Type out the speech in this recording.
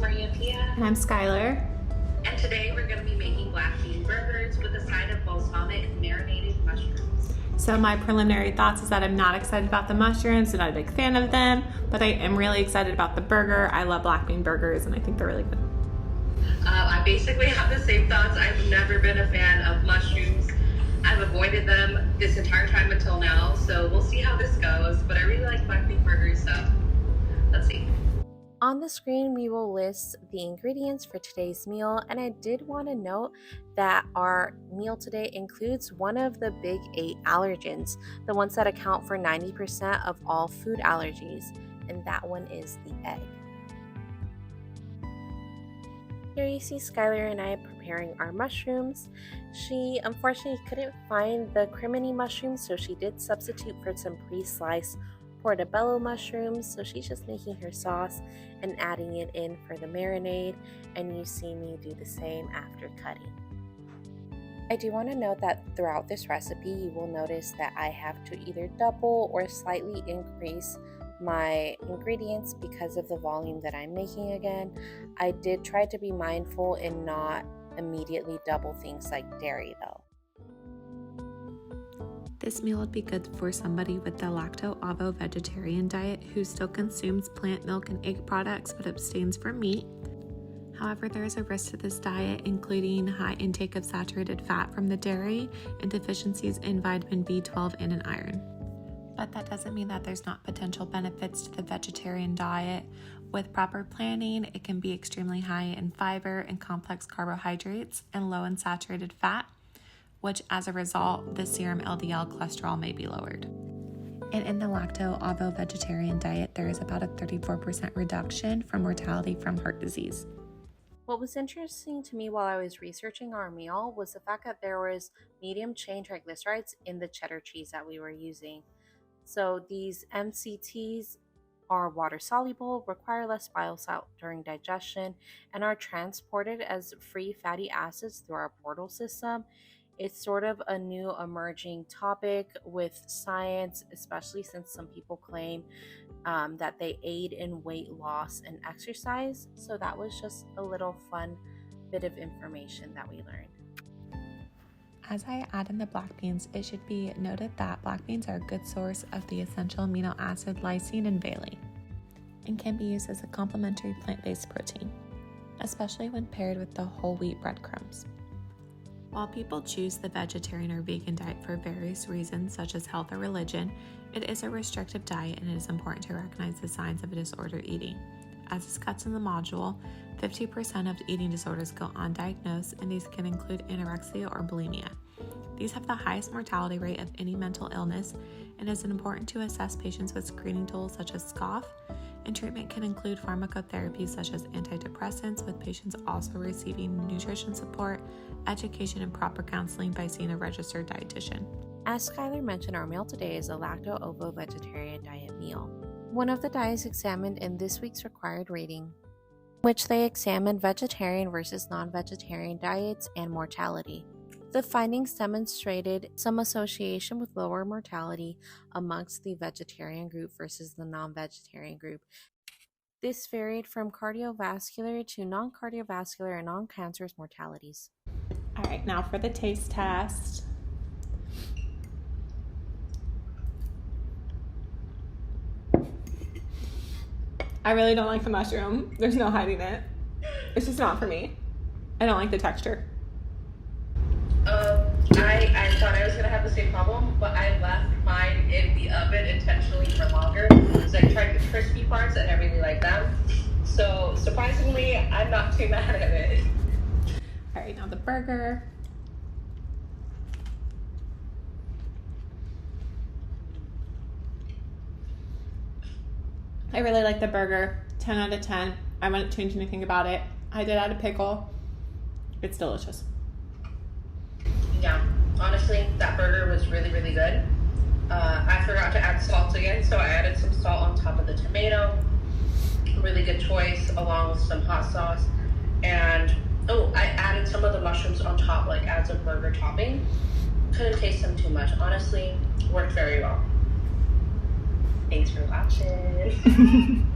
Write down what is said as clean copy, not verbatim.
Mariapia. And I'm Skylar. And today we're going to be making black bean burgers with a side of balsamic marinated mushrooms. So my preliminary thoughts is that I'm not excited about the mushrooms, not a big fan of them, but I am really excited about the burger. I love black bean burgers and I think they're really good. I basically have the same thoughts. I've never been a fan of mushrooms. I've avoided them this entire time until now, so we'll see how this goes, but I really like black bean burgers, so let's see. On the screen, we will list the ingredients for today's meal, and I did want to note that our meal today includes one of the big 8 allergens, the ones that account for 90% of all food allergies, and that one is the egg. Here you see Skylar and I preparing our mushrooms. She unfortunately couldn't find the crimini mushrooms, so she did substitute for some pre-sliced portobello mushrooms. So she's just making her sauce and adding it in for the marinade, and you see me do the same after cutting. I do want to note that throughout this recipe, you will notice that I have to either double or slightly increase my ingredients because of the volume that I'm making again. I did try to be mindful and not immediately double things like dairy though. This meal would be good for somebody with the lacto-ovo vegetarian diet who still consumes plant milk and egg products but abstains from meat. However, there is a risk to this diet, including high intake of saturated fat from the dairy and deficiencies in vitamin B12 and in iron. But that doesn't mean that there's not potential benefits to the vegetarian diet. With proper planning, it can be extremely high in fiber and complex carbohydrates and low in saturated fat, which as a result, the serum LDL cholesterol may be lowered. And in the lacto-ovo vegetarian diet, there is about a 34% reduction from mortality from heart disease. What was interesting to me while I was researching our meal was the fact that there was medium chain triglycerides in the cheddar cheese that we were using. So these MCTs are water soluble, require less bile salt during digestion, and are transported as free fatty acids through our portal system. It's sort of a new emerging topic with science, especially since some people claim that they aid in weight loss and exercise. So that was just a little fun bit of information that we learned. As I add in the black beans, it should be noted that black beans are a good source of the essential amino acid lysine and valine, and can be used as a complementary plant-based protein, especially when paired with the whole wheat breadcrumbs. While people choose the vegetarian or vegan diet for various reasons, such as health or religion, it is a restrictive diet and it is important to recognize the signs of a disordered eating. As discussed in the module, 50% of eating disorders go undiagnosed, and these can include anorexia or bulimia. These have the highest mortality rate of any mental illness, and it is important to assess patients with screening tools such as SCOFF, and treatment can include pharmacotherapy such as antidepressants, with patients also receiving nutrition support, education, and proper counseling by seeing a registered dietitian. As Skylar mentioned, our meal today is a lacto-ovo vegetarian diet meal. One of the diets examined in this week's required rating, which they examined vegetarian versus non-vegetarian diets and mortality. The findings demonstrated some association with lower mortality amongst the vegetarian group versus the non-vegetarian group. This varied from cardiovascular to non-cardiovascular and non-cancerous mortalities. All right, now for the taste test. I really don't like the mushroom. There's no hiding it. It's just not for me. I don't like the texture. I thought I was going to have the same problem, but I left mine in the oven intentionally for longer. So I tried the crispy parts and I really like them. So surprisingly, I'm not too mad at it. All right, now the burger. I really like the burger. 10 out of 10. I wouldn't change anything about it. I did add a pickle. It's delicious. Yeah, honestly, that burger was really, really good. I forgot to add salt again, so I added some salt on top of the tomato. Really good choice, along with some hot sauce. And, I added some of the mushrooms on top, like as a burger topping. Couldn't taste them too much. Honestly, worked very well. Thanks for watching.